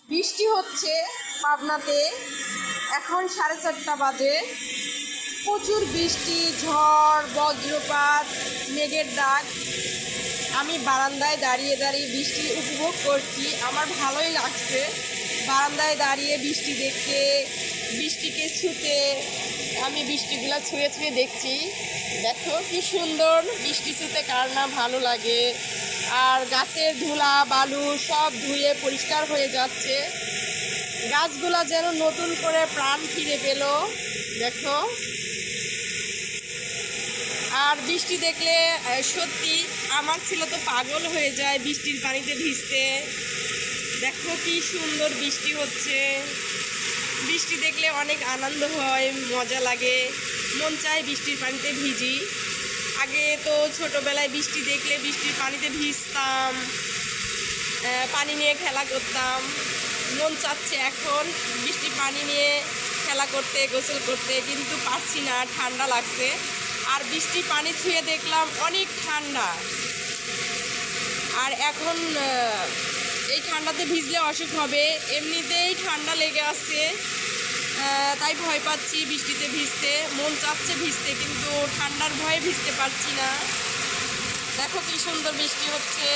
বৃষ্টি হচ্ছে পাবনাতে। এখন 4:30 বাজে। প্রচুর বৃষ্টি, ঝড়, বজ্রপাত, মেঘের ডাক। আমি বারান্দায় দাঁড়িয়ে দাঁড়িয়ে বৃষ্টি উপভোগ করছি। আমার ভালোই লাগছে বারান্দায় দাঁড়িয়ে বৃষ্টি দেখতে, বৃষ্টিকে ছুঁতে। আমি বৃষ্টিগুলো ছুঁয়ে ছুঁয়ে দেখছি। দেখো কি সুন্দর, বৃষ্টি ছুঁতে কার না ভালো লাগে। আর গাছের ধুলা বালু সব ধুয়ে পরিষ্কার হয়ে যাচ্ছে। গাছগুলা যেন নতুন করে প্রাণ ফিরে পেল। দেখো, আর বৃষ্টি দেখলে সত্যি আমার ছেলে তো পাগল হয়ে যায় বৃষ্টির পানিতে ভিজতে। দেখো কি সুন্দর বৃষ্টি হচ্ছে। বৃষ্টি দেখলে অনেক আনন্দ হয়, মজা লাগে, মন চায় বৃষ্টির পানিতে ভিজি। আগে তো ছোটোবেলায় বৃষ্টি দেখলে বৃষ্টির পানিতে ভিজতাম, পানি নিয়ে খেলা করতাম। মন চাচ্ছে এখন বৃষ্টির পানি নিয়ে খেলা করতে, গোসল করতে, কিন্তু পারছি না, ঠান্ডা লাগছে। আর বৃষ্টির পানি ছুঁয়ে দেখলাম অনেক ঠান্ডা। আর এখন এই ঠান্ডাতে ভিজলে অসুখ হবে, এমনিতেই ঠান্ডা লেগে আসছে। তাই ভয় পাচ্ছি বৃষ্টিতে ভিজতে। মন চাচ্ছে ভিজতে, কিন্তু ঠান্ডার ভয়ে ভিজতে পারছি না। দেখো কি সুন্দর বৃষ্টি হচ্ছে।